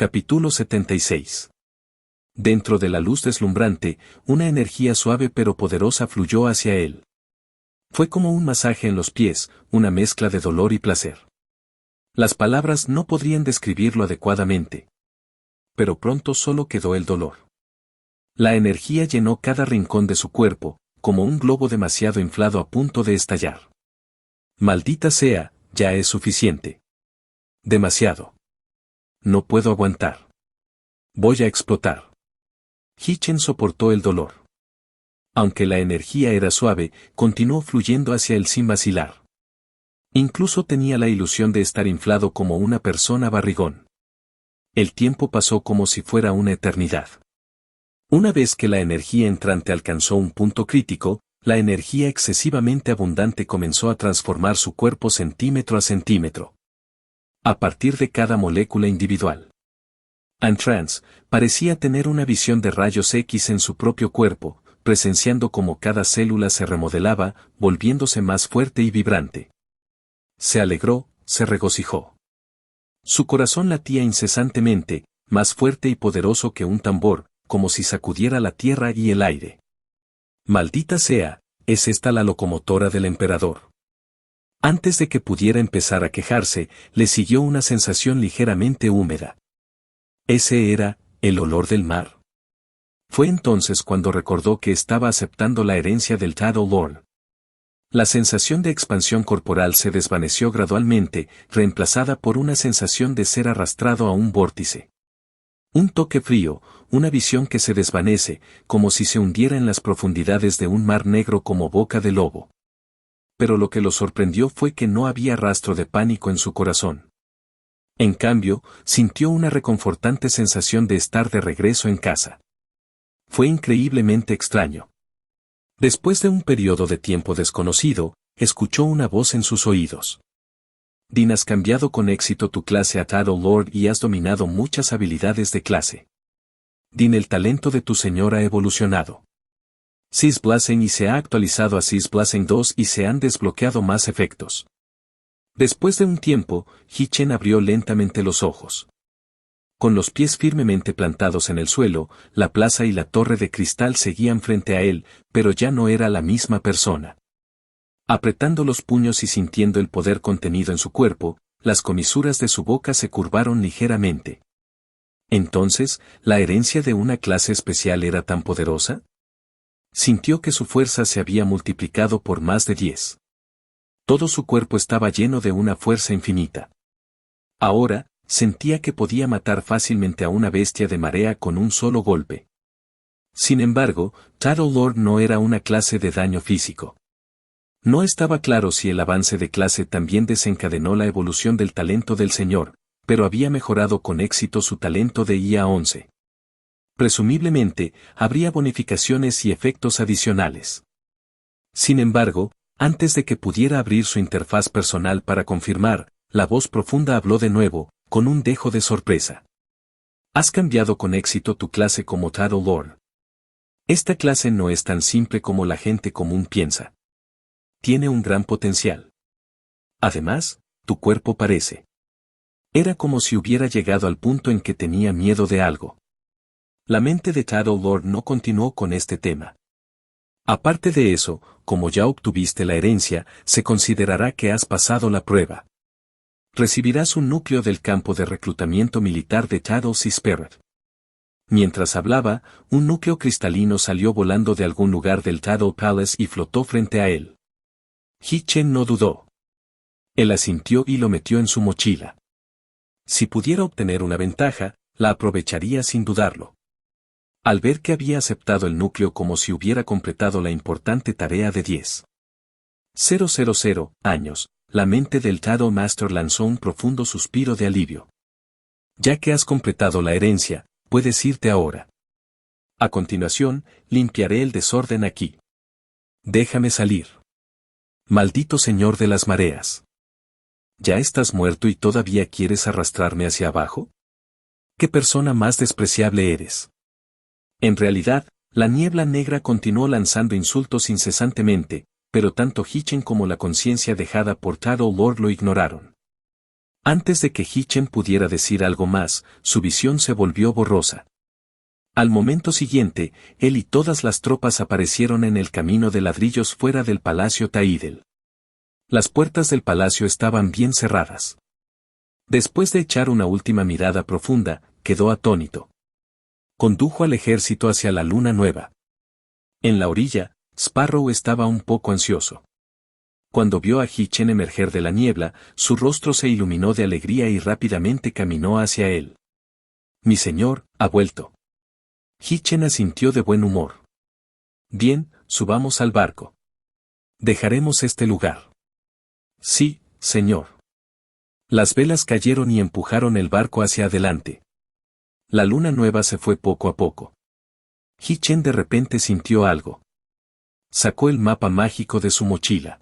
Capítulo 76. Dentro de la luz deslumbrante, una energía suave pero poderosa fluyó hacia él. Fue como un masaje en los pies, una mezcla de dolor y placer. Las palabras no podrían describirlo adecuadamente. Pero pronto solo quedó el dolor. La energía llenó cada rincón de su cuerpo, como un globo demasiado inflado a punto de estallar. Maldita sea, ya es suficiente. Demasiado. No puedo aguantar. Voy a explotar. Hichen soportó el dolor. Aunque la energía era suave, continuó fluyendo hacia él sin vacilar. Incluso tenía la ilusión de estar inflado como una persona barrigón. El tiempo pasó como si fuera una eternidad. Una vez que la energía entrante alcanzó un punto crítico, la energía excesivamente abundante comenzó a transformar su cuerpo centímetro a centímetro. A partir de cada molécula individual. Antrance parecía tener una visión de rayos X en su propio cuerpo, presenciando cómo cada célula se remodelaba, volviéndose más fuerte y vibrante. Se alegró, se regocijó. Su corazón latía incesantemente, más fuerte y poderoso que un tambor, como si sacudiera la tierra y el aire. Maldita sea, ¿es esta la locomotora del emperador? Antes de que pudiera empezar a quejarse, le siguió una sensación ligeramente húmeda. Ese era, el olor del mar. Fue entonces cuando recordó que estaba aceptando la herencia del Shadow Lord. La sensación de expansión corporal se desvaneció gradualmente, reemplazada por una sensación de ser arrastrado a un vórtice. Un toque frío, una visión que se desvanece, como si se hundiera en las profundidades de un mar negro como boca de lobo. Pero lo que lo sorprendió fue que no había rastro de pánico en su corazón. En cambio, sintió una reconfortante sensación de estar de regreso en casa. Fue increíblemente extraño. Después de un periodo de tiempo desconocido, escuchó una voz en sus oídos. Din, has cambiado con éxito tu clase a Shadow Lord y has dominado muchas habilidades de clase. Din, el talento de tu señor ha evolucionado. Sis Blessing y se ha actualizado a Sis Blessing 2 y se han desbloqueado más efectos. Después de un tiempo, Hichen abrió lentamente los ojos. Con los pies firmemente plantados en el suelo, la plaza y la torre de cristal seguían frente a él, pero ya no era la misma persona. Apretando los puños y sintiendo el poder contenido en su cuerpo, las comisuras de su boca se curvaron ligeramente. Entonces, ¿la herencia de una clase especial era tan poderosa? Sintió que su fuerza se había multiplicado por más de 10. Todo su cuerpo estaba lleno de una fuerza infinita. Ahora, sentía que podía matar fácilmente a una bestia de marea con un solo golpe. Sin embargo, Shadow Lord no era una clase de daño físico. No estaba claro si el avance de clase también desencadenó la evolución del talento del señor, pero había mejorado con éxito su talento de IA 11. Presumiblemente, habría bonificaciones y efectos adicionales. Sin embargo, antes de que pudiera abrir su interfaz personal para confirmar, la voz profunda habló de nuevo, con un dejo de sorpresa. Has cambiado con éxito tu clase como Shadow Lord. Esta clase no es tan simple como la gente común piensa. Tiene un gran potencial. Además, tu cuerpo parece. Era como si hubiera llegado al punto en que tenía miedo de algo. La mente de Shadow Lord no continuó con este tema. Aparte de eso, como ya obtuviste la herencia, se considerará que has pasado la prueba. Recibirás un núcleo del campo de reclutamiento militar de Shadow Spirit. Mientras hablaba, un núcleo cristalino salió volando de algún lugar del Shadow Palace y flotó frente a él. Hichen no dudó. Él asintió y lo metió en su mochila. Si pudiera obtener una ventaja, la aprovecharía sin dudarlo. Al ver que había aceptado el núcleo como si hubiera completado la importante tarea de 10,000 años, la mente del Shadow Master lanzó un profundo suspiro de alivio. Ya que has completado la herencia, puedes irte ahora. A continuación, limpiaré el desorden aquí. Déjame salir. Maldito señor de las mareas. ¿Ya estás muerto y todavía quieres arrastrarme hacia abajo? ¿Qué persona más despreciable eres? En realidad, la niebla negra continuó lanzando insultos incesantemente, pero tanto Hichen como la conciencia dejada por Shadow Lord lo ignoraron. Antes de que Hichen pudiera decir algo más, su visión se volvió borrosa. Al momento siguiente, él y todas las tropas aparecieron en el camino de ladrillos fuera del palacio Taidel. Las puertas del palacio estaban bien cerradas. Después de echar una última mirada profunda, quedó atónito. Condujo al ejército hacia la luna nueva. En la orilla, Sparrow estaba un poco ansioso. Cuando vio a Hichen emerger de la niebla, su rostro se iluminó de alegría y rápidamente caminó hacia él. «Mi señor, ha vuelto». Hichen asintió de buen humor. «Bien, subamos al barco. Dejaremos este lugar». «Sí, señor». Las velas cayeron y empujaron el barco hacia adelante. La luna nueva se fue poco a poco. Hichen de repente sintió algo. Sacó el mapa mágico de su mochila.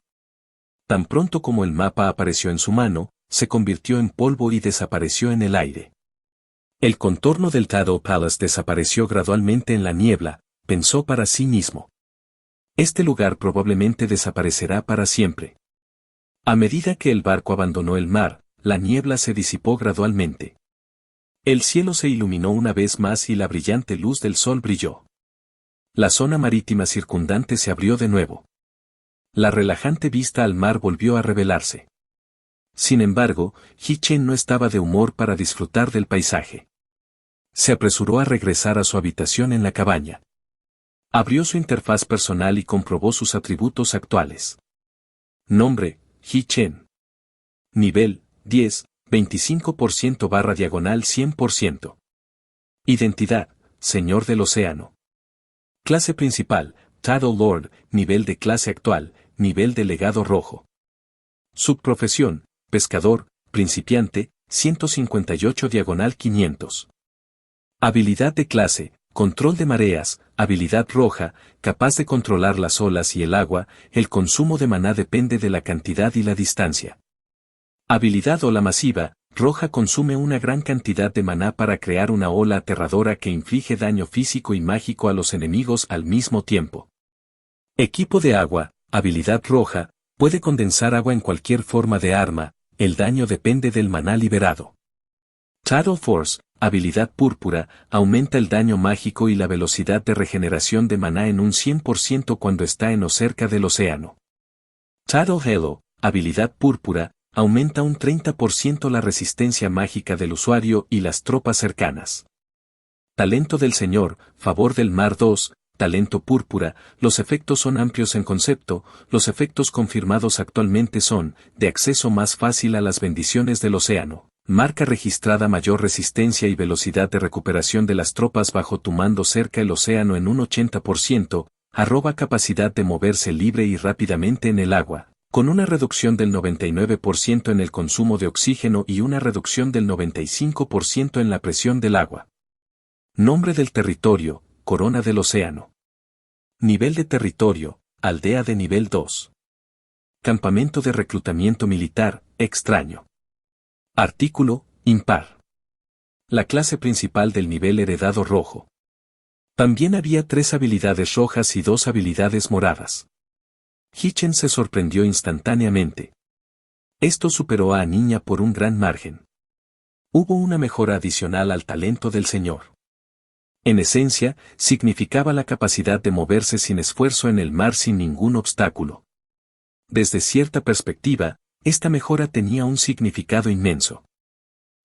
Tan pronto como el mapa apareció en su mano, se convirtió en polvo y desapareció en el aire. El contorno del Shadow Palace desapareció gradualmente en la niebla, pensó para sí mismo. Este lugar probablemente desaparecerá para siempre. A medida que el barco abandonó el mar, la niebla se disipó gradualmente. El cielo se iluminó una vez más y la brillante luz del sol brilló. La zona marítima circundante se abrió de nuevo. La relajante vista al mar volvió a revelarse. Sin embargo, Hichen no estaba de humor para disfrutar del paisaje. Se apresuró a regresar a su habitación en la cabaña. Abrió su interfaz personal y comprobó sus atributos actuales. Nombre, Hichen. Nivel, 10, 25%/100%. Identidad, Señor del Océano. Clase principal, Shadow Lord, nivel de clase actual, nivel de legado rojo. Subprofesión, pescador, principiante, 158/500. Habilidad de clase, control de mareas, habilidad roja, capaz de controlar las olas y el agua, el consumo de maná depende de la cantidad y la distancia. Habilidad ola masiva, roja consume una gran cantidad de maná para crear una ola aterradora que inflige daño físico y mágico a los enemigos al mismo tiempo. Equipo de agua, habilidad roja, puede condensar agua en cualquier forma de arma, el daño depende del maná liberado. Shadow Force, habilidad púrpura, aumenta el daño mágico y la velocidad de regeneración de maná en un 100% cuando está en o cerca del océano. Shadow Halo, habilidad púrpura, aumenta un 30% la resistencia mágica del usuario y las tropas cercanas. Talento del Señor, favor del mar 2, talento púrpura, los efectos son amplios en concepto, los efectos confirmados actualmente son, de acceso más fácil a las bendiciones del océano, marca registrada mayor resistencia y velocidad de recuperación de las tropas bajo tu mando cerca el océano en un 80%, capacidad de moverse libre y rápidamente en el agua, con una reducción del 99% en el consumo de oxígeno y una reducción del 95% en la presión del agua. Nombre del territorio, Corona del Océano. Nivel de territorio, aldea de nivel 2. Campamento de reclutamiento militar, extraño. Artículo, impar. La clase principal del nivel heredado rojo. También había 3 habilidades rojas y 2 habilidades moradas. Hichen se sorprendió instantáneamente. Esto superó a Niña por un gran margen. Hubo una mejora adicional al talento del señor. En esencia, significaba la capacidad de moverse sin esfuerzo en el mar sin ningún obstáculo. Desde cierta perspectiva, esta mejora tenía un significado inmenso.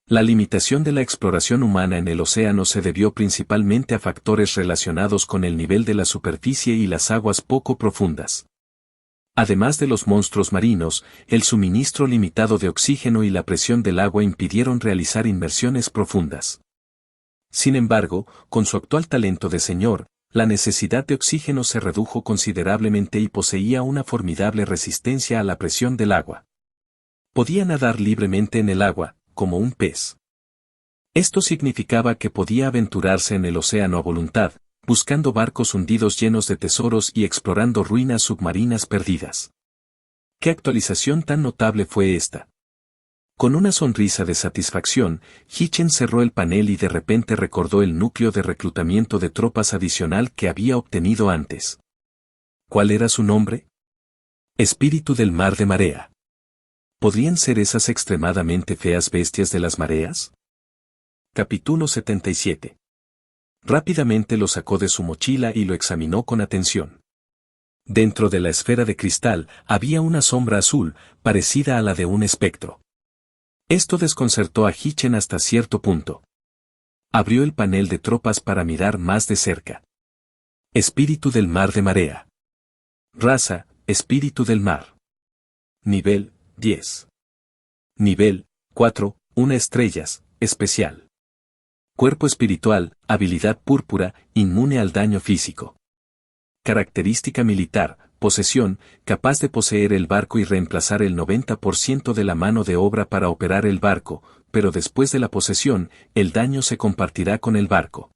La limitación de la exploración humana en el océano se debió principalmente a factores relacionados con el nivel de la superficie y las aguas poco profundas. Además de los monstruos marinos, el suministro limitado de oxígeno y la presión del agua impidieron realizar inmersiones profundas. Sin embargo, con su actual talento de señor, la necesidad de oxígeno se redujo considerablemente y poseía una formidable resistencia a la presión del agua. Podía nadar libremente en el agua, como un pez. Esto significaba que podía aventurarse en el océano a voluntad, buscando barcos hundidos llenos de tesoros y explorando ruinas submarinas perdidas. ¿Qué actualización tan notable fue esta? Con una sonrisa de satisfacción, Hichen cerró el panel y de repente recordó el núcleo de reclutamiento de tropas adicional que había obtenido antes. ¿Cuál era su nombre? Espíritu del mar de marea. ¿Podrían ser esas extremadamente feas bestias de las mareas? Capítulo 77. Rápidamente lo sacó de su mochila y lo examinó con atención. Dentro de la esfera de cristal había una sombra azul, parecida a la de un espectro. Esto desconcertó a Hitchen hasta cierto punto. Abrió el panel de tropas para mirar más de cerca. Espíritu del mar de marea. Raza, espíritu del mar. Nivel, 10. Nivel, 4, 1 estrellas, especial. Cuerpo espiritual, habilidad púrpura, inmune al daño físico. Característica militar, posesión, capaz de poseer el barco y reemplazar el 90% de la mano de obra para operar el barco, pero después de la posesión, el daño se compartirá con el barco.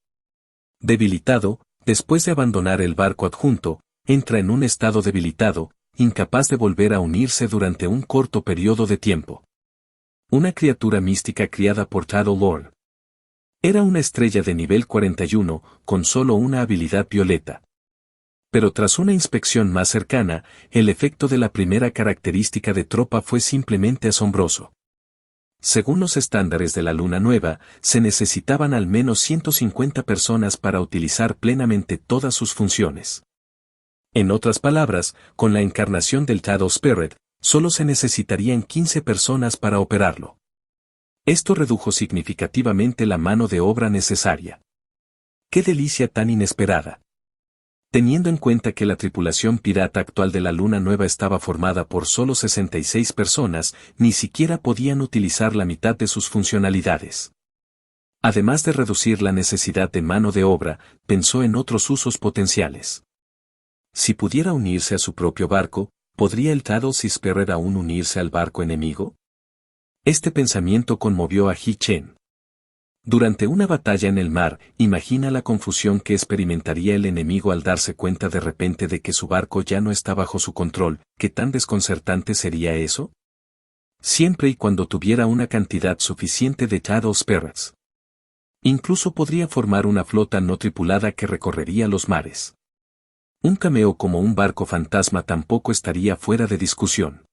Debilitado, después de abandonar el barco adjunto, entra en un estado debilitado, incapaz de volver a unirse durante un corto periodo de tiempo. Una criatura mística criada por Shadow Lord. Era una estrella de nivel 41, con solo una habilidad violeta. Pero tras una inspección más cercana, el efecto de la primera característica de tropa fue simplemente asombroso. Según los estándares de la luna nueva, se necesitaban al menos 150 personas para utilizar plenamente todas sus funciones. En otras palabras, con la encarnación del Shadow Spirit, solo se necesitarían 15 personas para operarlo. Esto redujo significativamente la mano de obra necesaria. ¡Qué delicia tan inesperada! Teniendo en cuenta que la tripulación pirata actual de la Luna Nueva estaba formada por solo 66 personas, ni siquiera podían utilizar la mitad de sus funcionalidades. Además de reducir la necesidad de mano de obra, pensó en otros usos potenciales. Si pudiera unirse a su propio barco, ¿podría el Shadow Spirit aún unirse al barco enemigo? Este pensamiento conmovió a Hitchen. Durante una batalla en el mar, imagina la confusión que experimentaría el enemigo al darse cuenta de repente de que su barco ya no está bajo su control. ¿Qué tan desconcertante sería eso? Siempre y cuando tuviera una cantidad suficiente de Shadow Spirits. Incluso podría formar una flota no tripulada que recorrería los mares. Un cameo como un barco fantasma tampoco estaría fuera de discusión.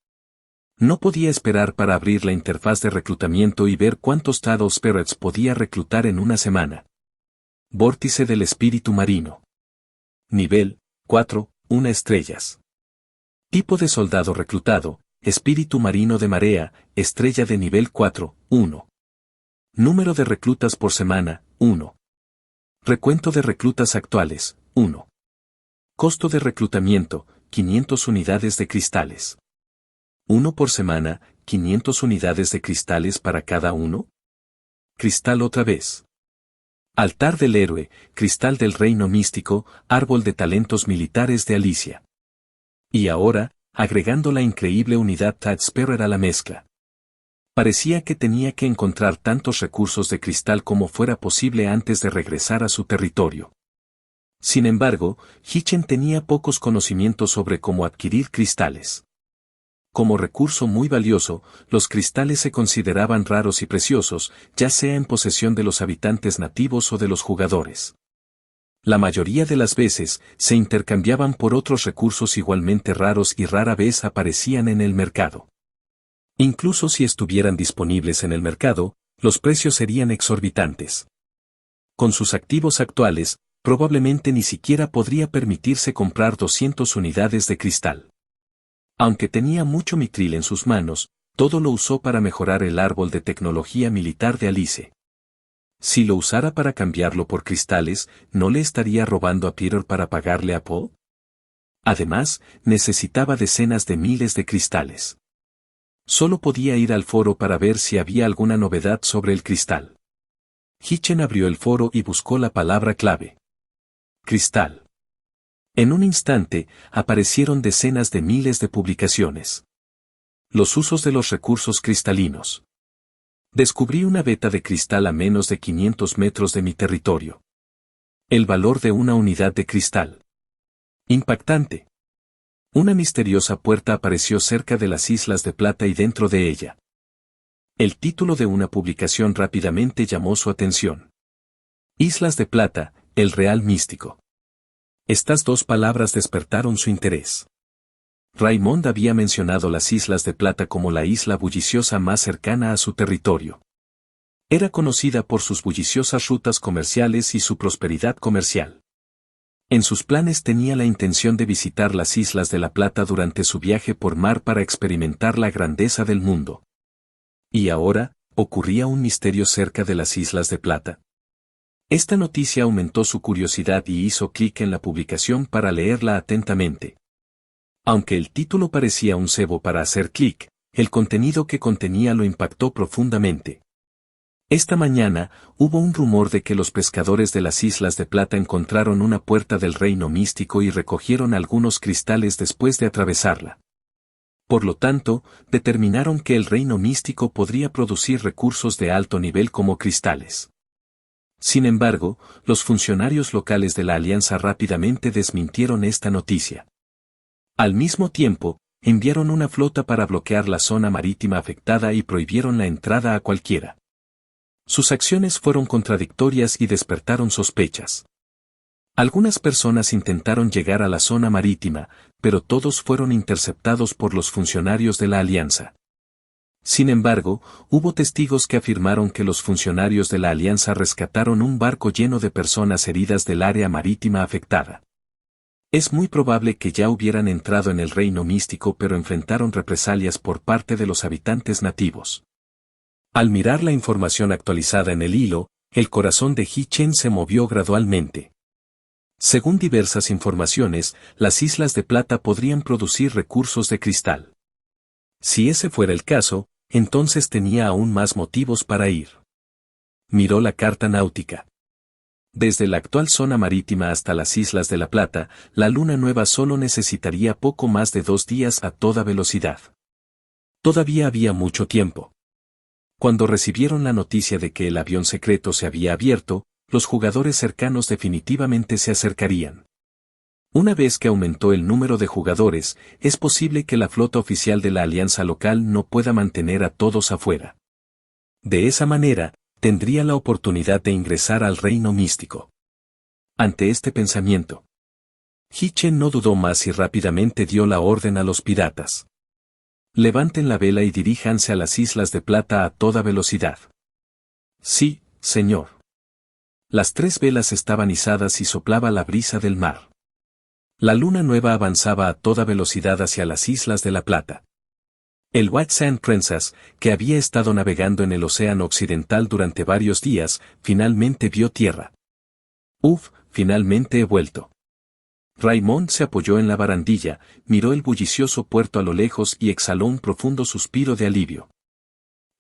No podía esperar para abrir la interfaz de reclutamiento y ver cuántos Shadow Spirits podía reclutar en una semana. Vórtice del espíritu marino. Nivel, 4, 1 estrellas. Tipo de soldado reclutado, espíritu marino de marea, estrella de nivel 4, 1. Número de reclutas por semana, 1. Recuento de reclutas actuales, 1. Costo de reclutamiento, 500 unidades de cristales. 1 por semana, 500 unidades de cristales para cada uno. Cristal otra vez. Altar del héroe, cristal del reino místico, árbol de talentos militares de Alicia. Y ahora, agregando la increíble unidad Shadow Spirit a la mezcla. Parecía que tenía que encontrar tantos recursos de cristal como fuera posible antes de regresar a su territorio. Sin embargo, Hitchen tenía pocos conocimientos sobre cómo adquirir cristales. Como recurso muy valioso, los cristales se consideraban raros y preciosos, ya sea en posesión de los habitantes nativos o de los jugadores. La mayoría de las veces, se intercambiaban por otros recursos igualmente raros y rara vez aparecían en el mercado. Incluso si estuvieran disponibles en el mercado, los precios serían exorbitantes. Con sus activos actuales, probablemente ni siquiera podría permitirse comprar 200 unidades de cristal. Aunque tenía mucho mitril en sus manos, todo lo usó para mejorar el árbol de tecnología militar de Alice. Si lo usara para cambiarlo por cristales, ¿no le estaría robando a Peter para pagarle a Paul? Además, necesitaba decenas de miles de cristales. Solo podía ir al foro para ver si había alguna novedad sobre el cristal. Hitchen abrió el foro y buscó la palabra clave. Cristal. En un instante, aparecieron decenas de miles de publicaciones. Los usos de los recursos cristalinos. Descubrí una veta de cristal a menos de 500 metros de mi territorio. El valor de una unidad de cristal. Impactante. Una misteriosa puerta apareció cerca de las Islas de Plata y dentro de ella. El título de una publicación rápidamente llamó su atención. Islas de Plata, el Real Místico. Estas dos palabras despertaron su interés. Raymond había mencionado las Islas de Plata como la isla bulliciosa más cercana a su territorio. Era conocida por sus bulliciosas rutas comerciales y su prosperidad comercial. En sus planes tenía la intención de visitar las Islas de la Plata durante su viaje por mar para experimentar la grandeza del mundo. Y ahora, ocurría un misterio cerca de las Islas de Plata. Esta noticia aumentó su curiosidad y hizo clic en la publicación para leerla atentamente. Aunque el título parecía un cebo para hacer clic, el contenido que contenía lo impactó profundamente. Esta mañana, hubo un rumor de que los pescadores de las Islas de Plata encontraron una puerta del reino místico y recogieron algunos cristales después de atravesarla. Por lo tanto, determinaron que el reino místico podría producir recursos de alto nivel como cristales. Sin embargo, los funcionarios locales de la Alianza rápidamente desmintieron esta noticia. Al mismo tiempo, enviaron una flota para bloquear la zona marítima afectada y prohibieron la entrada a cualquiera. Sus acciones fueron contradictorias y despertaron sospechas. Algunas personas intentaron llegar a la zona marítima, pero todos fueron interceptados por los funcionarios de la Alianza. Sin embargo, hubo testigos que afirmaron que los funcionarios de la Alianza rescataron un barco lleno de personas heridas del área marítima afectada. Es muy probable que ya hubieran entrado en el reino místico pero enfrentaron represalias por parte de los habitantes nativos. Al mirar la información actualizada en el hilo, el corazón de Hi-Chen se movió gradualmente. Según diversas informaciones, las Islas de Plata podrían producir recursos de cristal. Si ese fuera el caso, entonces tenía aún más motivos para ir. Miró la carta náutica. Desde la actual zona marítima hasta las Islas de la Plata, la luna nueva solo necesitaría poco más de 2 días a toda velocidad. Todavía había mucho tiempo. Cuando recibieron la noticia de que el avión secreto se había abierto, los jugadores cercanos definitivamente se acercarían. Una vez que aumentó el número de jugadores, es posible que la flota oficial de la alianza local no pueda mantener a todos afuera. De esa manera, tendría la oportunidad de ingresar al reino místico. Ante este pensamiento, Hi-Chen no dudó más y rápidamente dio la orden a los piratas. Levanten la vela y diríjanse a las Islas de Plata a toda velocidad. Sí, señor. Las 3 velas estaban izadas y soplaba la brisa del mar. La luna nueva avanzaba a toda velocidad hacia las Islas de la Plata. El White Sand Princess, que había estado navegando en el océano occidental durante varios días, finalmente vio tierra. Uf, finalmente he vuelto. Raymond se apoyó en la barandilla, miró el bullicioso puerto a lo lejos y exhaló un profundo suspiro de alivio.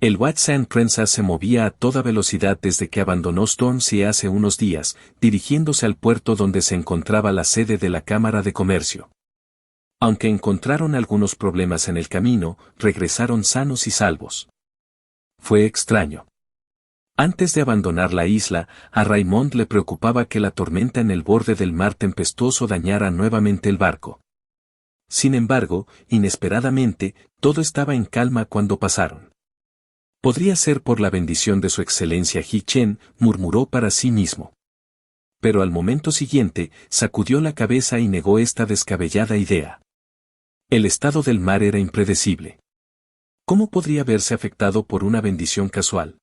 El White Sand Princess se movía a toda velocidad desde que abandonó Stormsea hace unos días, dirigiéndose al puerto donde se encontraba la sede de la Cámara de Comercio. Aunque encontraron algunos problemas en el camino, regresaron sanos y salvos. Fue extraño. Antes de abandonar la isla, a Raymond le preocupaba que la tormenta en el borde del mar tempestuoso dañara nuevamente el barco. Sin embargo, inesperadamente, todo estaba en calma cuando pasaron. Podría ser por la bendición de su excelencia Hi-Chen, murmuró para sí mismo. Pero al momento siguiente, sacudió la cabeza y negó esta descabellada idea. El estado del mar era impredecible. ¿Cómo podría verse afectado por una bendición casual?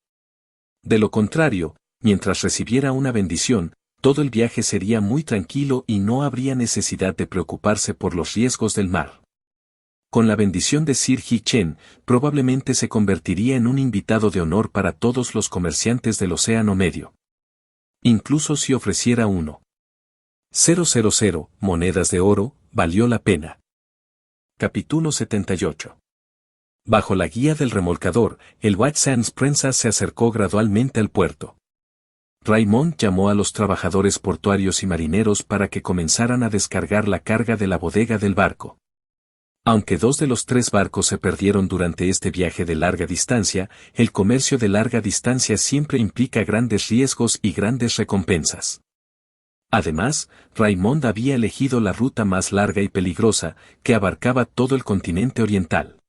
De lo contrario, mientras recibiera una bendición, todo el viaje sería muy tranquilo y no habría necesidad de preocuparse por los riesgos del mar. Con la bendición de Sir Hi-Chen, probablemente se convertiría en un invitado de honor para todos los comerciantes del Océano Medio. Incluso si ofreciera 1,000 monedas de oro, valió la pena. Capítulo 78. Bajo la guía del remolcador, el White Sands Princess se acercó gradualmente al puerto. Raymond llamó a los trabajadores portuarios y marineros para que comenzaran a descargar la carga de la bodega del barco. Aunque 2 de los 3 barcos se perdieron durante este viaje de larga distancia, el comercio de larga distancia siempre implica grandes riesgos y grandes recompensas. Además, Raymond había elegido la ruta más larga y peligrosa, que abarcaba todo el continente oriental.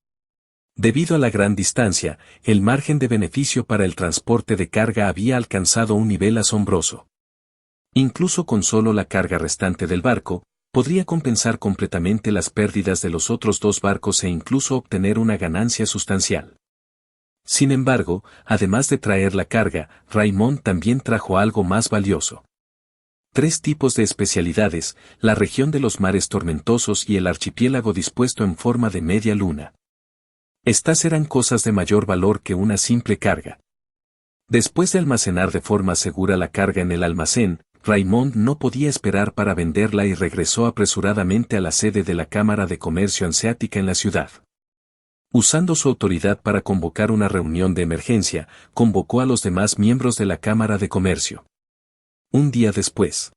Debido a la gran distancia, el margen de beneficio para el transporte de carga había alcanzado un nivel asombroso. Incluso con solo la carga restante del barco, podría compensar completamente las pérdidas de los otros dos barcos e incluso obtener una ganancia sustancial. Sin embargo, además de traer la carga, Raymond también trajo algo más valioso. 3 tipos de especialidades, la región de los mares tormentosos y el archipiélago dispuesto en forma de media luna. Estas eran cosas de mayor valor que una simple carga. Después de almacenar de forma segura la carga en el almacén, Raymond no podía esperar para venderla y regresó apresuradamente a la sede de la Cámara de Comercio Hanseática en la ciudad. Usando su autoridad para convocar una reunión de emergencia, convocó a los demás miembros de la Cámara de Comercio. Un día después,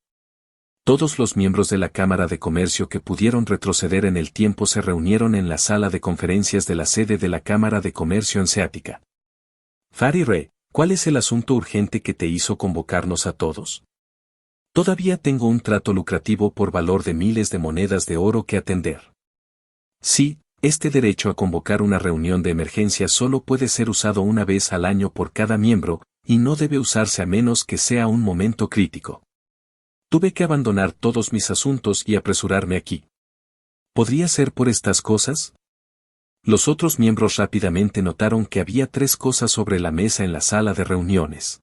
todos los miembros de la Cámara de Comercio que pudieron retroceder en el tiempo se reunieron en la sala de conferencias de la sede de la Cámara de Comercio Hanseática. Farirre, ¿cuál es el asunto urgente que te hizo convocarnos a todos? Todavía tengo un trato lucrativo por valor de miles de monedas de oro que atender. Sí, este derecho a convocar una reunión de emergencia solo puede ser usado una vez al año por cada miembro, y no debe usarse a menos que sea un momento crítico. Tuve que abandonar todos mis asuntos y apresurarme aquí. ¿Podría ser por estas cosas? Los otros miembros rápidamente notaron que había 3 cosas sobre la mesa en la sala de reuniones.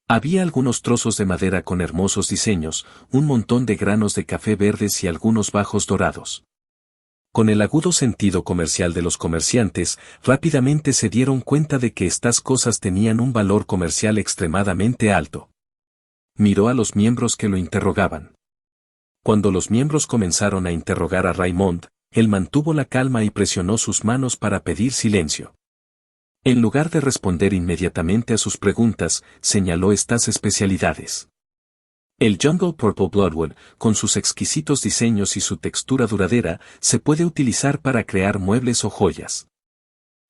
Había algunos trozos de madera con hermosos diseños, un montón de granos de café verdes y algunos bajos dorados. Con el agudo sentido comercial de los comerciantes, rápidamente se dieron cuenta de que estas cosas tenían un valor comercial extremadamente alto. Miró a los miembros que lo interrogaban. Cuando los miembros comenzaron a interrogar a Raymond, él mantuvo la calma y presionó sus manos para pedir silencio. En lugar de responder inmediatamente a sus preguntas, señaló estas especialidades. El Jungle Purple Bloodwood, con sus exquisitos diseños y su textura duradera, se puede utilizar para crear muebles o joyas.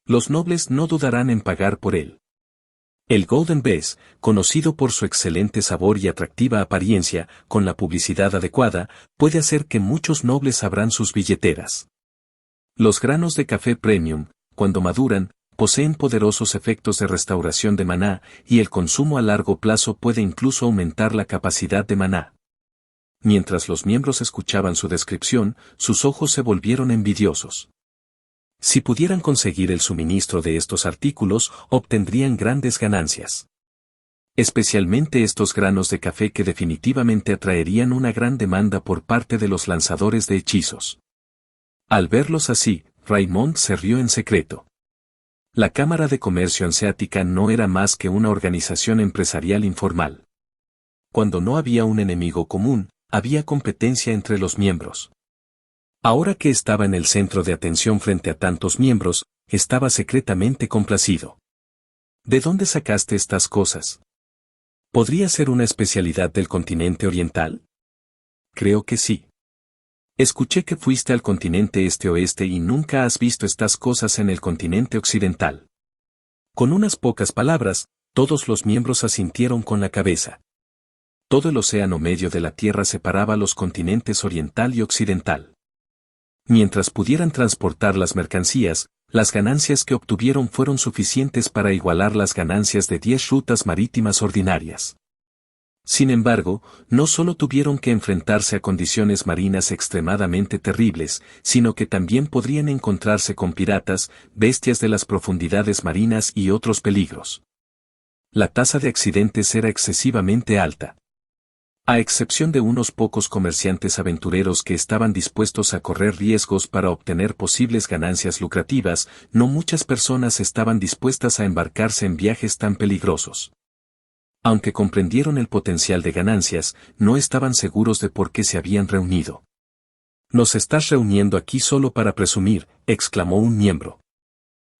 Los nobles no dudarán en pagar por él. El Golden Bess, conocido por su excelente sabor y atractiva apariencia, con la publicidad adecuada, puede hacer que muchos nobles abran sus billeteras. Los granos de café premium, cuando maduran, poseen poderosos efectos de restauración de maná, y el consumo a largo plazo puede incluso aumentar la capacidad de maná. Mientras los miembros escuchaban su descripción, sus ojos se volvieron envidiosos. Si pudieran conseguir el suministro de estos artículos, obtendrían grandes ganancias. Especialmente estos granos de café que definitivamente atraerían una gran demanda por parte de los lanzadores de hechizos. Al verlos así, Raymond se rió en secreto. La Cámara de Comercio Hanseática no era más que una organización empresarial informal. Cuando no había un enemigo común, había competencia entre los miembros. Ahora que estaba en el centro de atención frente a tantos miembros, estaba secretamente complacido. ¿De dónde sacaste estas cosas? ¿Podría ser una especialidad del continente oriental? Creo que sí. Escuché que fuiste al continente este-oeste y nunca has visto estas cosas en el continente occidental. Con unas pocas palabras, todos los miembros asintieron con la cabeza. Todo el océano medio de la Tierra separaba los continentes oriental y occidental. Mientras pudieran transportar las mercancías, las ganancias que obtuvieron fueron suficientes para igualar las ganancias de 10 rutas marítimas ordinarias. Sin embargo, no solo tuvieron que enfrentarse a condiciones marinas extremadamente terribles, sino que también podrían encontrarse con piratas, bestias de las profundidades marinas y otros peligros. La tasa de accidentes era excesivamente alta. A excepción de unos pocos comerciantes aventureros que estaban dispuestos a correr riesgos para obtener posibles ganancias lucrativas, no muchas personas estaban dispuestas a embarcarse en viajes tan peligrosos. Aunque comprendieron el potencial de ganancias, no estaban seguros de por qué se habían reunido. «Nos estás reuniendo aquí solo para presumir», exclamó un miembro.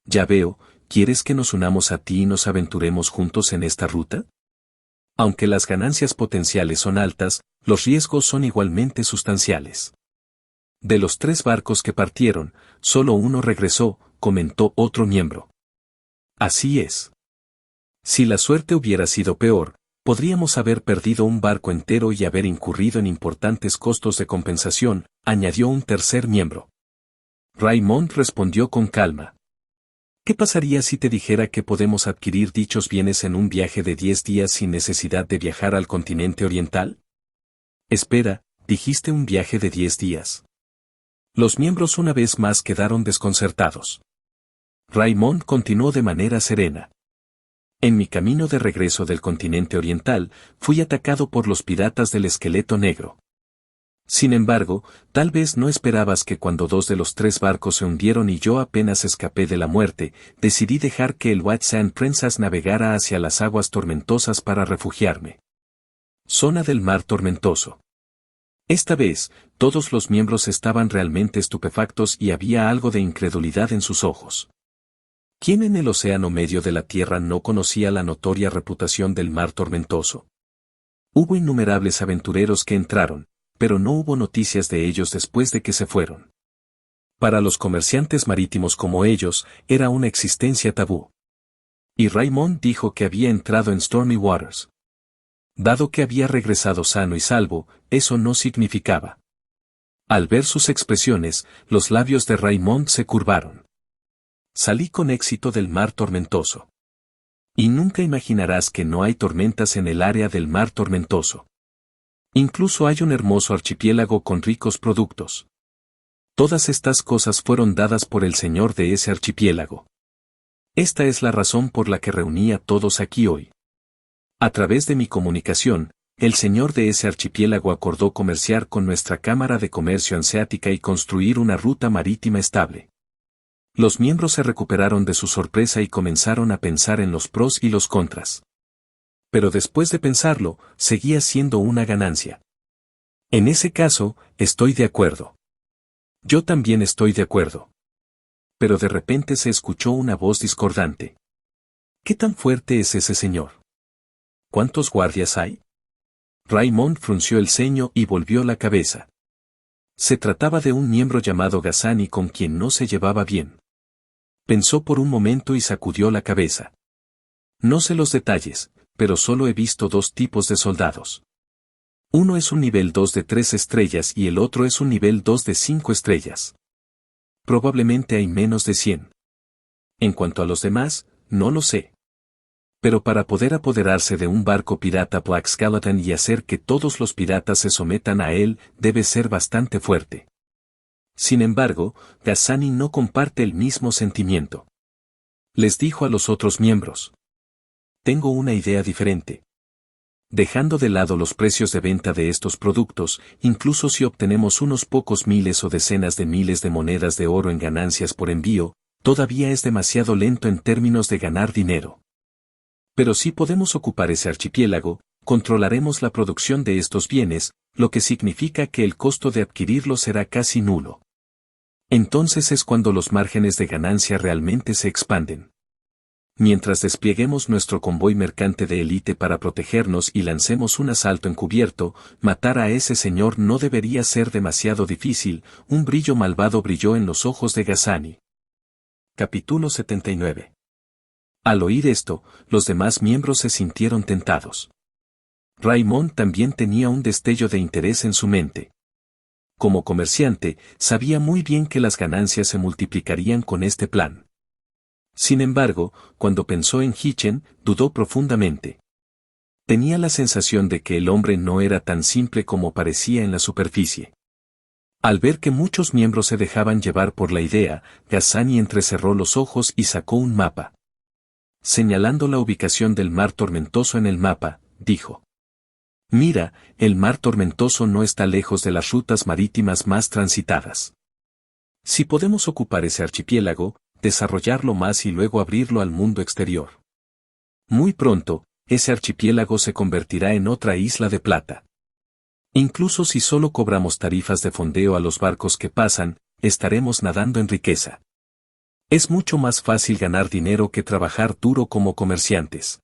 «Ya veo, ¿quieres que nos unamos a ti y nos aventuremos juntos en esta ruta?» Aunque las ganancias potenciales son altas, los riesgos son igualmente sustanciales. De los 3 barcos que partieron, solo uno regresó, comentó otro miembro. Así es. Si la suerte hubiera sido peor, podríamos haber perdido un barco entero y haber incurrido en importantes costos de compensación, añadió un tercer miembro. Raymond respondió con calma. ¿Qué pasaría si te dijera que podemos adquirir dichos bienes en un viaje de 10 días sin necesidad de viajar al continente oriental? Espera, dijiste un viaje de 10 días. Los miembros una vez más quedaron desconcertados. Raymond continuó de manera serena. En mi camino de regreso del continente oriental, fui atacado por los piratas del Esqueleto Negro. Sin embargo, tal vez no esperabas que cuando 2 de los 3 barcos se hundieron y yo apenas escapé de la muerte, decidí dejar que el White Sand Princess navegara hacia las aguas tormentosas para refugiarme. Zona del mar tormentoso. Esta vez, todos los miembros estaban realmente estupefactos y había algo de incredulidad en sus ojos. ¿Quién en el océano medio de la Tierra no conocía la notoria reputación del mar tormentoso? Hubo innumerables aventureros que entraron, pero no hubo noticias de ellos después de que se fueron. Para los comerciantes marítimos como ellos, era una existencia tabú. Y Raymond dijo que había entrado en Stormy Waters. Dado que había regresado sano y salvo, eso no significaba. Al ver sus expresiones, los labios de Raymond se curvaron. Salí con éxito del mar tormentoso. Y nunca imaginarás que no hay tormentas en el área del mar tormentoso. Incluso hay un hermoso archipiélago con ricos productos. Todas estas cosas fueron dadas por el señor de ese archipiélago. Esta es la razón por la que reuní a todos aquí hoy. A través de mi comunicación, el señor de ese archipiélago acordó comerciar con nuestra Cámara de Comercio Hanseática y construir una ruta marítima estable. Los miembros se recuperaron de su sorpresa y comenzaron a pensar en los pros y los contras. Pero después de pensarlo, seguía siendo una ganancia. En ese caso, estoy de acuerdo. Yo también estoy de acuerdo. Pero de repente se escuchó una voz discordante. ¿Qué tan fuerte es ese señor? ¿Cuántos guardias hay? Raymond frunció el ceño y volvió la cabeza. Se trataba de un miembro llamado Ghassani con quien no se llevaba bien. Pensó por un momento y sacudió la cabeza. No sé los detalles, pero solo he visto 2 tipos de soldados. Uno es un nivel 2 de 3 estrellas y el otro es un nivel 2 de 5 estrellas. Probablemente hay menos de 100. En cuanto a los demás, no lo sé. Pero para poder apoderarse de un barco pirata Black Skeleton y hacer que todos los piratas se sometan a él, debe ser bastante fuerte. Sin embargo, Ghassani no comparte el mismo sentimiento. Les dijo a los otros miembros. Tengo una idea diferente. Dejando de lado los precios de venta de estos productos, incluso si obtenemos unos pocos miles o decenas de miles de monedas de oro en ganancias por envío, todavía es demasiado lento en términos de ganar dinero. Pero si podemos ocupar ese archipiélago, controlaremos la producción de estos bienes, lo que significa que el costo de adquirirlos será casi nulo. Entonces es cuando los márgenes de ganancia realmente se expanden. Mientras desplieguemos nuestro convoy mercante de élite para protegernos y lancemos un asalto encubierto, matar a ese señor no debería ser demasiado difícil. Un brillo malvado brilló en los ojos de Ghassani. Capítulo 79. Al oír esto, los demás miembros se sintieron tentados. Raymond también tenía un destello de interés en su mente. Como comerciante, sabía muy bien que las ganancias se multiplicarían con este plan. Sin embargo, cuando pensó en Hitchen, dudó profundamente. Tenía la sensación de que el hombre no era tan simple como parecía en la superficie. Al ver que muchos miembros se dejaban llevar por la idea, Ghassani entrecerró los ojos y sacó un mapa. Señalando la ubicación del mar tormentoso en el mapa, dijo. Mira, el mar tormentoso no está lejos de las rutas marítimas más transitadas. Si podemos ocupar ese archipiélago, desarrollarlo más y luego abrirlo al mundo exterior. Muy pronto, ese archipiélago se convertirá en otra isla de plata. Incluso si solo cobramos tarifas de fondeo a los barcos que pasan, estaremos nadando en riqueza. Es mucho más fácil ganar dinero que trabajar duro como comerciantes.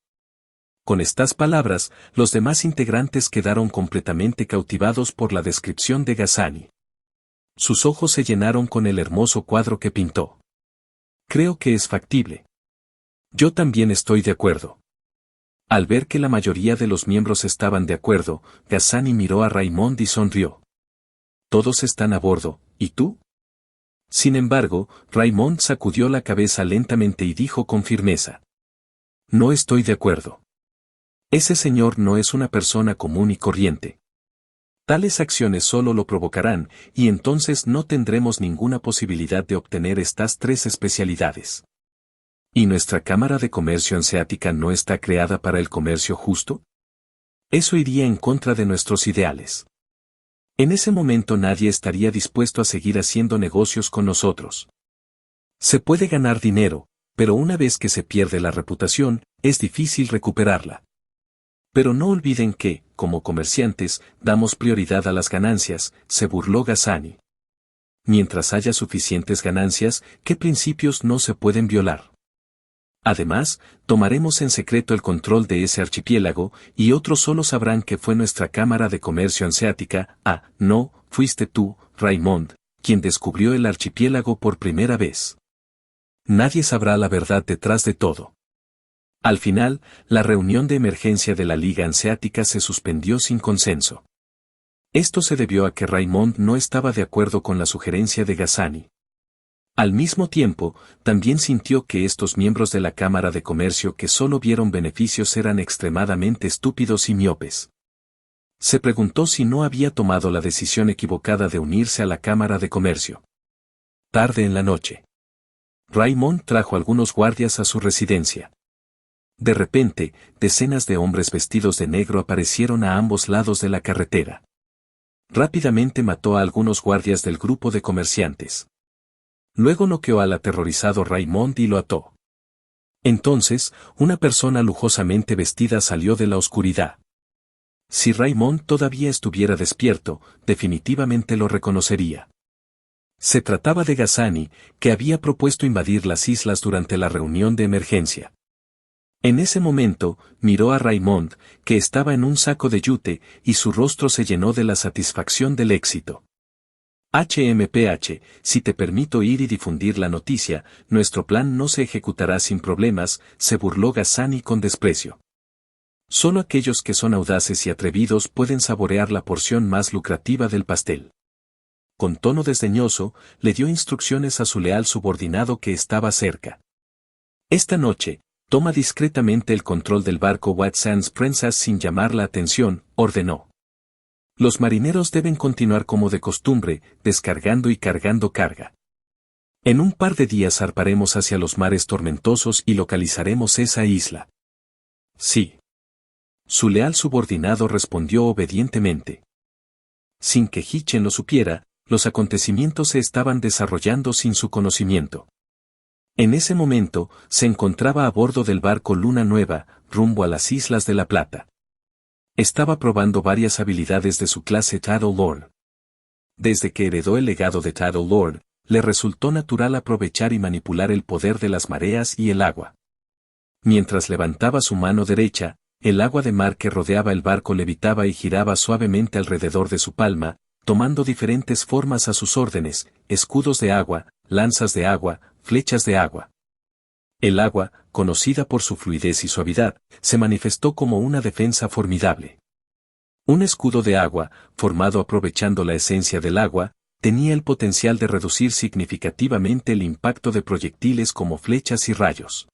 Con estas palabras, los demás integrantes quedaron completamente cautivados por la descripción de Ghassani. Sus ojos se llenaron con el hermoso cuadro que pintó. Creo que es factible. Yo también estoy de acuerdo. Al ver que la mayoría de los miembros estaban de acuerdo, Ghassani miró a Raymond y sonrió. Todos están a bordo, ¿y tú? Sin embargo, Raymond sacudió la cabeza lentamente y dijo con firmeza. No estoy de acuerdo. Ese señor no es una persona común y corriente. Tales acciones solo lo provocarán, y entonces no tendremos ninguna posibilidad de obtener estas tres especialidades. ¿Y nuestra Cámara de Comercio Hanseática no está creada para el comercio justo? Eso iría en contra de nuestros ideales. En ese momento nadie estaría dispuesto a seguir haciendo negocios con nosotros. Se puede ganar dinero, pero una vez que se pierde la reputación, es difícil recuperarla. Pero no olviden que, como comerciantes, damos prioridad a las ganancias, se burló Ghassani. Mientras haya suficientes ganancias, ¿qué principios no se pueden violar? Además, tomaremos en secreto el control de ese archipiélago, y otros solo sabrán que fue nuestra Cámara de Comercio Hanseática, no, fuiste tú, Raymond, quien descubrió el archipiélago por primera vez. Nadie sabrá la verdad detrás de todo. Al final, la reunión de emergencia de la Liga Hanseática se suspendió sin consenso. Esto se debió a que Raymond no estaba de acuerdo con la sugerencia de Ghassani. Al mismo tiempo, también sintió que estos miembros de la Cámara de Comercio que solo vieron beneficios eran extremadamente estúpidos y miopes. Se preguntó si no había tomado la decisión equivocada de unirse a la Cámara de Comercio. Tarde en la noche. Raymond trajo algunos guardias a su residencia. De repente, decenas de hombres vestidos de negro aparecieron a ambos lados de la carretera. Rápidamente mató a algunos guardias del grupo de comerciantes. Luego noqueó al aterrorizado Raymond y lo ató. Entonces, una persona lujosamente vestida salió de la oscuridad. Si Raymond todavía estuviera despierto, definitivamente lo reconocería. Se trataba de Ghassani, que había propuesto invadir las islas durante la reunión de emergencia. En ese momento, miró a Raymond, que estaba en un saco de yute, y su rostro se llenó de la satisfacción del éxito. HMPH, si te permito ir y difundir la noticia, nuestro plan no se ejecutará sin problemas, se burló Ghassani con desprecio. Solo aquellos que son audaces y atrevidos pueden saborear la porción más lucrativa del pastel. Con tono desdeñoso, le dio instrucciones a su leal subordinado que estaba cerca. Esta noche, toma discretamente el control del barco White Sands Princess sin llamar la atención, ordenó. Los marineros deben continuar como de costumbre, descargando y cargando carga. En un par de días zarparemos hacia los mares tormentosos y localizaremos esa isla. Sí. Su leal subordinado respondió obedientemente. Sin que Hitchen lo supiera, los acontecimientos se estaban desarrollando sin su conocimiento. En ese momento, se encontraba a bordo del barco Luna Nueva, rumbo a las Islas de la Plata. Estaba probando varias habilidades de su clase Tattle Lord. Desde que heredó el legado de Tattle Lord, le resultó natural aprovechar y manipular el poder de las mareas y el agua. Mientras levantaba su mano derecha, el agua de mar que rodeaba el barco levitaba y giraba suavemente alrededor de su palma, tomando diferentes formas a sus órdenes, escudos de agua, lanzas de agua, flechas de agua. El agua, conocida por su fluidez y suavidad, se manifestó como una defensa formidable. Un escudo de agua, formado aprovechando la esencia del agua, tenía el potencial de reducir significativamente el impacto de proyectiles como flechas y rayos.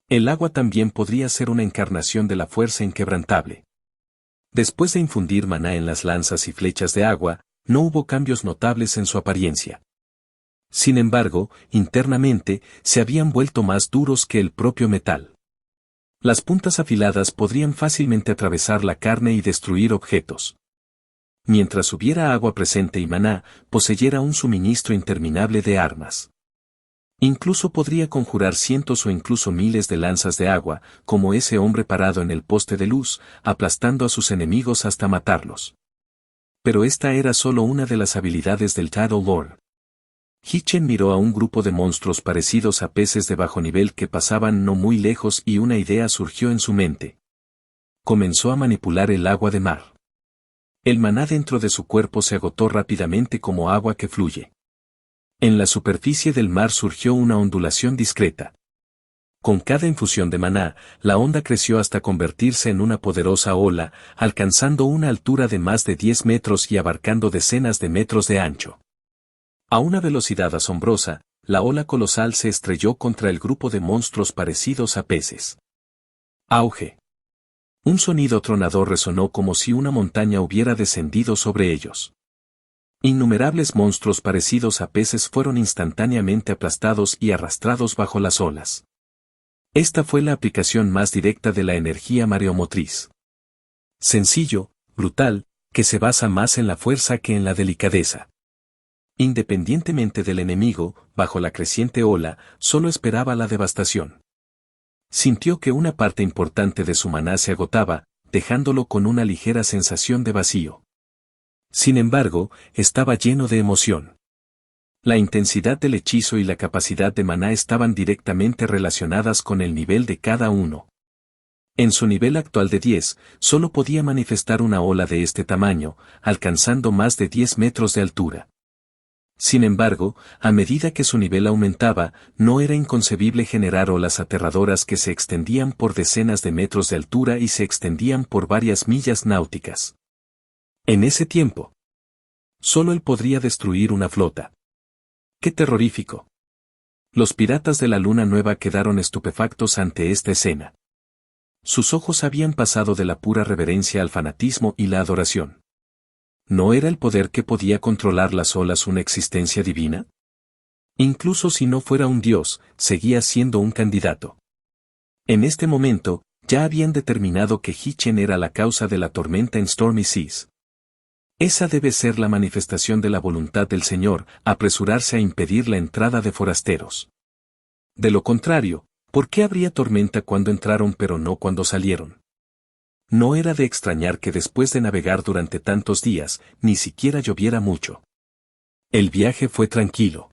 El agua también podría ser una encarnación de la fuerza inquebrantable. Después de infundir maná en las lanzas y flechas de agua, no hubo cambios notables en su apariencia. Sin embargo, internamente, se habían vuelto más duros que el propio metal. Las puntas afiladas podrían fácilmente atravesar la carne y destruir objetos. Mientras hubiera agua presente y maná, poseyera un suministro interminable de armas. Incluso podría conjurar cientos o incluso miles de lanzas de agua, como ese hombre parado en el poste de luz, aplastando a sus enemigos hasta matarlos. Pero esta era solo una de las habilidades del Tattle Lord. Hitchen miró a un grupo de monstruos parecidos a peces de bajo nivel que pasaban no muy lejos y una idea surgió en su mente. Comenzó a manipular el agua de mar. El maná dentro de su cuerpo se agotó rápidamente como agua que fluye. En la superficie del mar surgió una ondulación discreta. Con cada infusión de maná, la onda creció hasta convertirse en una poderosa ola, alcanzando una altura de más de 10 metros y abarcando decenas de metros de ancho. A una velocidad asombrosa, la ola colosal se estrelló contra el grupo de monstruos parecidos a peces. Auge. Un sonido tronador resonó como si una montaña hubiera descendido sobre ellos. Innumerables monstruos parecidos a peces fueron instantáneamente aplastados y arrastrados bajo las olas. Esta fue la aplicación más directa de la energía mareomotriz. Sencillo, brutal, que se basa más en la fuerza que en la delicadeza. Independientemente del enemigo, bajo la creciente ola, solo esperaba la devastación. Sintió que una parte importante de su maná se agotaba, dejándolo con una ligera sensación de vacío. Sin embargo, estaba lleno de emoción. La intensidad del hechizo y la capacidad de maná estaban directamente relacionadas con el nivel de cada uno. En su nivel actual de 10, solo podía manifestar una ola de este tamaño, alcanzando más de 10 metros de altura. Sin embargo, a medida que su nivel aumentaba, no era inconcebible generar olas aterradoras que se extendían por decenas de metros de altura y se extendían por varias millas náuticas. En ese tiempo, solo él podría destruir una flota. ¡Qué terrorífico! Los piratas de la Luna Nueva quedaron estupefactos ante esta escena. Sus ojos habían pasado de la pura reverencia al fanatismo y la adoración. ¿No era el poder que podía controlar las olas una existencia divina? Incluso si no fuera un dios, seguía siendo un candidato. En este momento, ya habían determinado que Hichen era la causa de la tormenta en Stormy Seas. Esa debe ser la manifestación de la voluntad del Señor, apresurarse a impedir la entrada de forasteros. De lo contrario, ¿por qué habría tormenta cuando entraron pero no cuando salieron? No era de extrañar que después de navegar durante tantos días, ni siquiera lloviera mucho. El viaje fue tranquilo.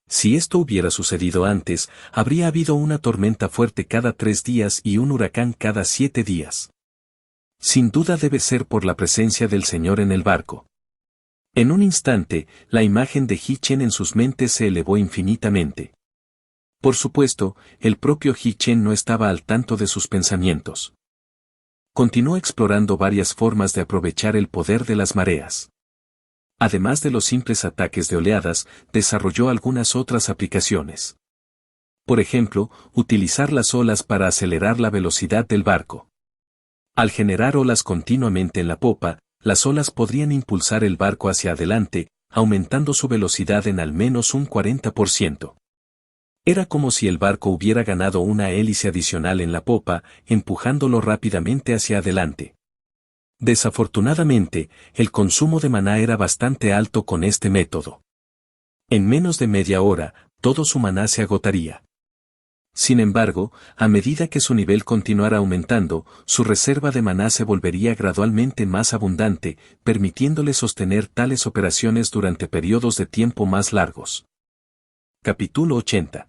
Si esto hubiera sucedido antes, habría habido una tormenta fuerte cada 3 días y un huracán cada 7 días. Sin duda debe ser por la presencia del Señor en el barco. En un instante, la imagen de Hichen en sus mentes se elevó infinitamente. Por supuesto, el propio Hichen no estaba al tanto de sus pensamientos. Continuó explorando varias formas de aprovechar el poder de las mareas. Además de los simples ataques de oleadas, desarrolló algunas otras aplicaciones. Por ejemplo, utilizar las olas para acelerar la velocidad del barco. Al generar olas continuamente en la popa, las olas podrían impulsar el barco hacia adelante, aumentando su velocidad en al menos un 40%. Era como si el barco hubiera ganado una hélice adicional en la popa, empujándolo rápidamente hacia adelante. Desafortunadamente, el consumo de maná era bastante alto con este método. En menos de media hora, todo su maná se agotaría. Sin embargo, a medida que su nivel continuara aumentando, su reserva de maná se volvería gradualmente más abundante, permitiéndole sostener tales operaciones durante periodos de tiempo más largos. Capítulo 80.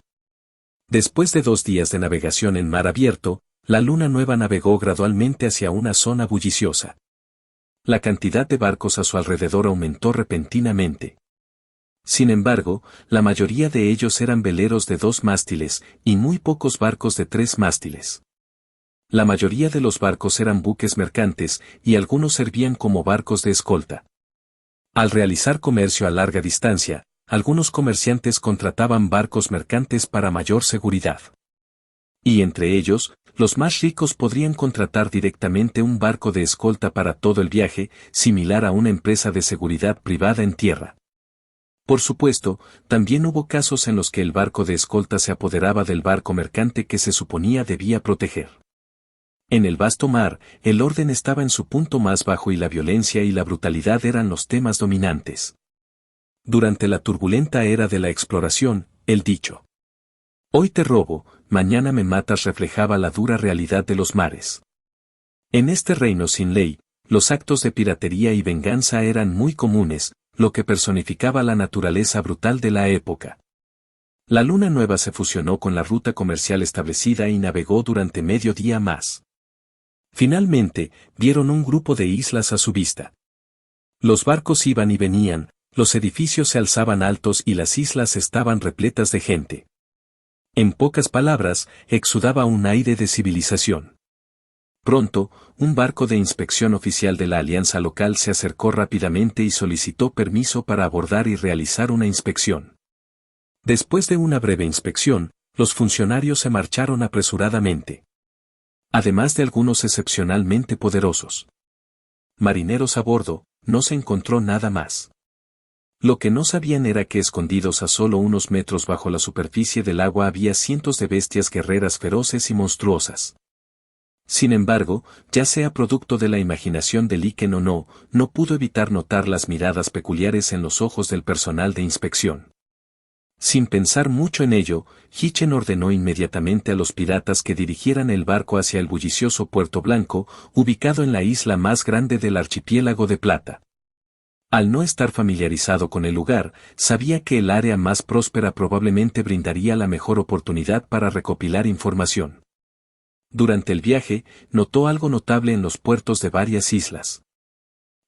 Después de 2 días de navegación en mar abierto, la Luna Nueva navegó gradualmente hacia una zona bulliciosa. La cantidad de barcos a su alrededor aumentó repentinamente. Sin embargo, la mayoría de ellos eran veleros de 2 mástiles, y muy pocos barcos de 3 mástiles. La mayoría de los barcos eran buques mercantes, y algunos servían como barcos de escolta. Al realizar comercio a larga distancia, algunos comerciantes contrataban barcos mercantes para mayor seguridad. Y entre ellos, los más ricos podrían contratar directamente un barco de escolta para todo el viaje, similar a una empresa de seguridad privada en tierra. Por supuesto, también hubo casos en los que el barco de escolta se apoderaba del barco mercante que se suponía debía proteger. En el vasto mar, el orden estaba en su punto más bajo y la violencia y la brutalidad eran los temas dominantes. Durante la turbulenta era de la exploración, el dicho «Hoy te robo, mañana me matas» reflejaba la dura realidad de los mares. En este reino sin ley, los actos de piratería y venganza eran muy comunes, lo que personificaba la naturaleza brutal de la época. La Luna Nueva se fusionó con la ruta comercial establecida y navegó durante medio día más. Finalmente, vieron un grupo de islas a su vista. Los barcos iban y venían, los edificios se alzaban altos y las islas estaban repletas de gente. En pocas palabras, exudaba un aire de civilización. Pronto, un barco de inspección oficial de la alianza local se acercó rápidamente y solicitó permiso para abordar y realizar una inspección. Después de una breve inspección, los funcionarios se marcharon apresuradamente. además de algunos excepcionalmente poderosos marineros a bordo, no se encontró nada más. Lo que no sabían era que escondidos a solo unos metros bajo la superficie del agua había cientos de bestias guerreras feroces y monstruosas. Sin embargo, ya sea producto de la imaginación de Lycan o no, no pudo evitar notar las miradas peculiares en los ojos del personal de inspección. Sin pensar mucho en ello, Hitchen ordenó inmediatamente a los piratas que dirigieran el barco hacia el bullicioso Puerto Blanco, ubicado en la isla más grande del archipiélago de Plata. Al no estar familiarizado con el lugar, sabía que el área más próspera probablemente brindaría la mejor oportunidad para recopilar información. Durante el viaje, notó algo notable en los puertos de varias islas.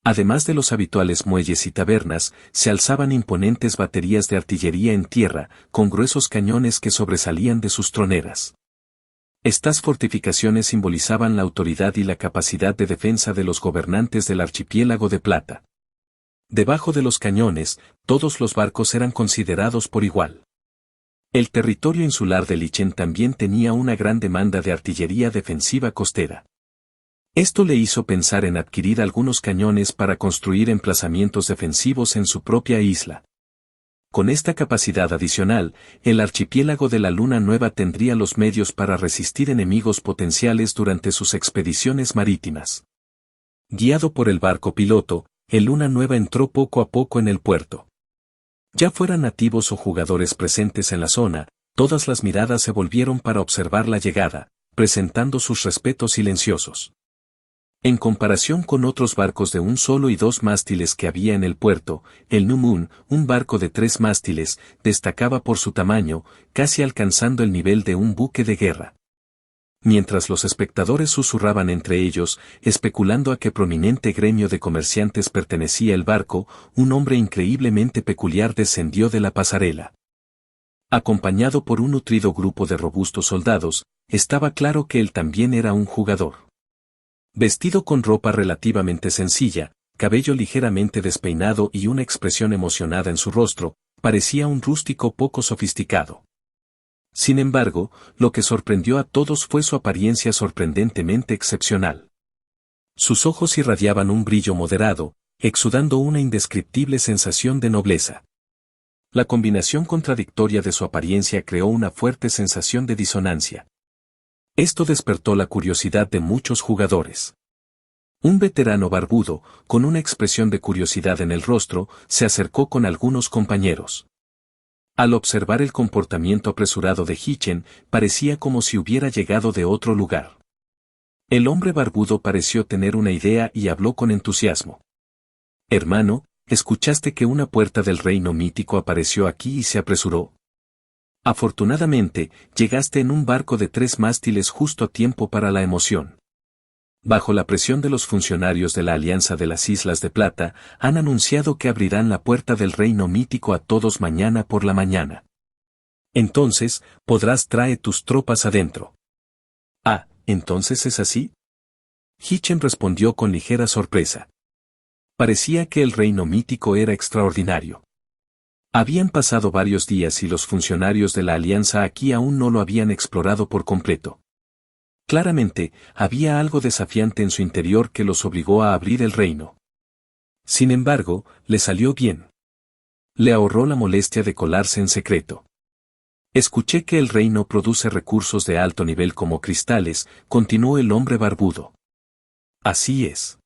Además de los habituales muelles y tabernas, se alzaban imponentes baterías de artillería en tierra, con gruesos cañones que sobresalían de sus troneras. Estas fortificaciones simbolizaban la autoridad y la capacidad de defensa de los gobernantes del archipiélago de Plata. Debajo de los cañones, todos los barcos eran considerados por igual. El territorio insular de Lycan también tenía una gran demanda de artillería defensiva costera. Esto le hizo pensar en adquirir algunos cañones para construir emplazamientos defensivos en su propia isla. Con esta capacidad adicional, el archipiélago de la Luna Nueva tendría los medios para resistir enemigos potenciales durante sus expediciones marítimas. Guiado por el barco piloto, el Luna Nueva entró poco a poco en el puerto. Ya fueran nativos o jugadores presentes en la zona, todas las miradas se volvieron para observar la llegada, presentando sus respetos silenciosos. En comparación con otros barcos de un solo y dos mástiles que había en el puerto, el New Moon, un barco de 3 mástiles, destacaba por su tamaño, casi alcanzando el nivel de un buque de guerra. Mientras los espectadores susurraban entre ellos, especulando a qué prominente gremio de comerciantes pertenecía el barco, un hombre increíblemente peculiar descendió de la pasarela. Acompañado por un nutrido grupo de robustos soldados, estaba claro que él también era un jugador. Vestido con ropa relativamente sencilla, cabello ligeramente despeinado y una expresión emocionada en su rostro, parecía un rústico poco sofisticado. Sin embargo, lo que sorprendió a todos fue su apariencia sorprendentemente excepcional. Sus ojos irradiaban un brillo moderado, exudando una indescriptible sensación de nobleza. La combinación contradictoria de su apariencia creó una fuerte sensación de disonancia. Esto despertó la curiosidad de muchos jugadores. Un veterano barbudo, con una expresión de curiosidad en el rostro, se acercó con algunos compañeros. Al observar el comportamiento apresurado de Hitchen, parecía como si hubiera llegado de otro lugar. El hombre barbudo pareció tener una idea y habló con entusiasmo. «Hermano, ¿escuchaste que una puerta del reino mítico apareció aquí y se apresuró? Afortunadamente, llegaste en un barco de 3 mástiles justo a tiempo para la emoción. Bajo la presión de los funcionarios de la Alianza de las Islas de Plata, han anunciado que abrirán la puerta del reino mítico a todos mañana por la mañana. Entonces, podrás traer tus tropas adentro». «Ah, ¿entonces es así?». Hitchen respondió con ligera sorpresa. Parecía que el reino mítico era extraordinario. Habían pasado varios días y los funcionarios de la Alianza aquí aún no lo habían explorado por completo. Claramente, había algo desafiante en su interior que los obligó a abrir el reino. Sin embargo, le salió bien. Le ahorró la molestia de colarse en secreto. «Escuché que el reino produce recursos de alto nivel como cristales», continuó el hombre barbudo. «Así es».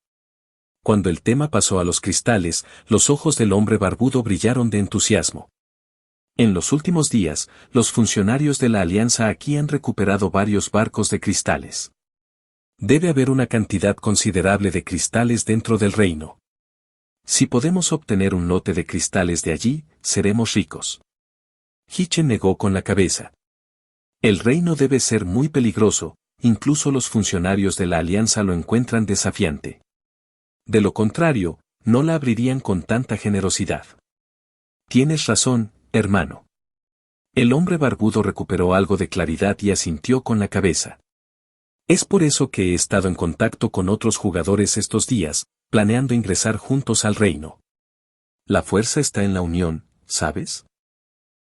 Cuando el tema pasó a los cristales, los ojos del hombre barbudo brillaron de entusiasmo. En los últimos días, los funcionarios de la Alianza aquí han recuperado varios barcos de cristales. Debe haber una cantidad considerable de cristales dentro del reino. Si podemos obtener un lote de cristales de allí, seremos ricos. Hitchen negó con la cabeza. El reino debe ser muy peligroso, incluso los funcionarios de la Alianza lo encuentran desafiante. De lo contrario, no la abrirían con tanta generosidad. Tienes razón, hermano. El hombre barbudo recuperó algo de claridad y asintió con la cabeza. Es por eso que he estado en contacto con otros jugadores estos días, planeando ingresar juntos al reino. La fuerza está en la unión, ¿sabes?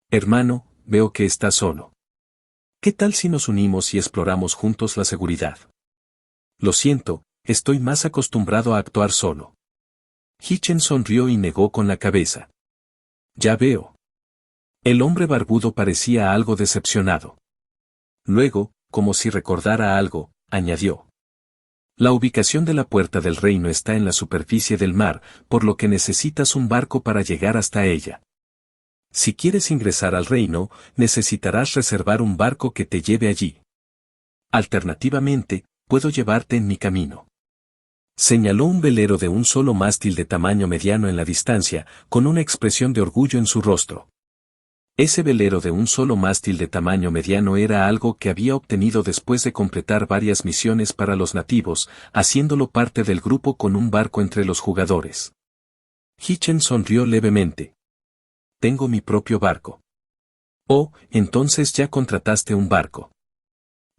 Hermano, veo que estás solo. ¿Qué tal si nos unimos y exploramos juntos la seguridad? Lo siento, estoy más acostumbrado a actuar solo. Hitchen sonrió y negó con la cabeza. Ya veo. El hombre barbudo parecía algo decepcionado. Luego, como si recordara algo, añadió. La ubicación de la puerta del reino está en la superficie del mar, por lo que necesitas un barco para llegar hasta ella. Si quieres ingresar al reino, necesitarás reservar un barco que te lleve allí. Alternativamente, puedo llevarte en mi camino. Señaló un velero de un solo mástil de tamaño mediano en la distancia, con una expresión de orgullo en su rostro. Ese velero de un solo mástil de tamaño mediano era algo que había obtenido después de completar varias misiones para los nativos, haciéndolo parte del grupo con un barco entre los jugadores. Hitchen sonrió levemente. Tengo mi propio barco. Oh, entonces ya contrataste un barco.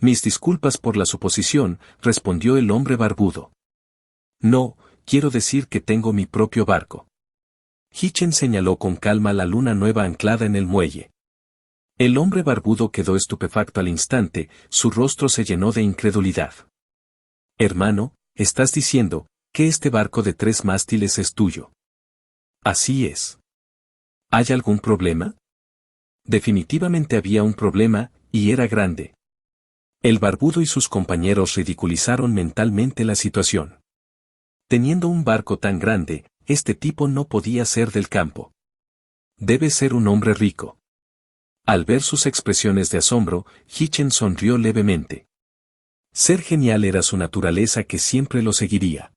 Mis disculpas por la suposición, respondió el hombre barbudo. No, quiero decir que tengo mi propio barco. Hitchen señaló con calma la luna nueva anclada en el muelle. El hombre barbudo quedó estupefacto al instante, su rostro se llenó de incredulidad. Hermano, ¿estás diciendo que este barco de 3 mástiles es tuyo? Así es. ¿Hay algún problema? Definitivamente había un problema, y era grande. El barbudo y sus compañeros ridiculizaron mentalmente la situación. Teniendo un barco tan grande, este tipo no podía ser del campo. Debe ser un hombre rico. Al ver sus expresiones de asombro, Hitchen sonrió levemente. Ser genial era su naturaleza que siempre lo seguiría.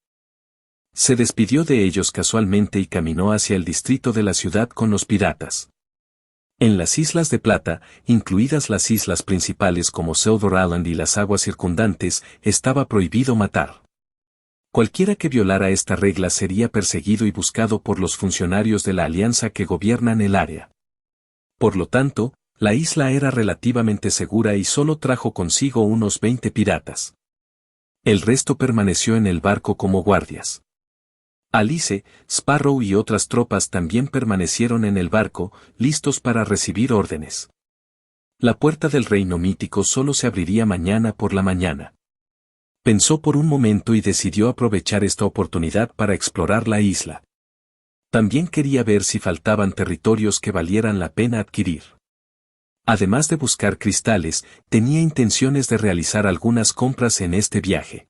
Se despidió de ellos casualmente y caminó hacia el distrito de la ciudad con los piratas. En las Islas de Plata, incluidas las islas principales como Pseudo Island y las aguas circundantes, estaba prohibido matar. Cualquiera que violara esta regla sería perseguido y buscado por los funcionarios de la alianza que gobiernan el área. Por lo tanto, la isla era relativamente segura y solo trajo consigo unos 20 piratas. El resto permaneció en el barco como guardias. Alice, Sparrow y otras tropas también permanecieron en el barco, listos para recibir órdenes. La puerta del reino mítico solo se abriría mañana por la mañana. Pensó por un momento y decidió aprovechar esta oportunidad para explorar la isla. También quería ver si faltaban territorios que valieran la pena adquirir. Además de buscar cristales, tenía intenciones de realizar algunas compras en este viaje.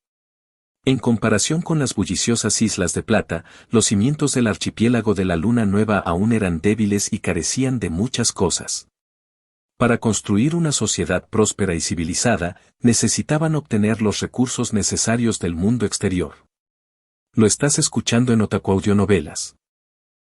En comparación con las bulliciosas Islas de Plata, los cimientos del archipiélago de la Luna Nueva aún eran débiles y carecían de muchas cosas. Para construir una sociedad próspera y civilizada, necesitaban obtener los recursos necesarios del mundo exterior. Lo estás escuchando en Otaku Audionovelas.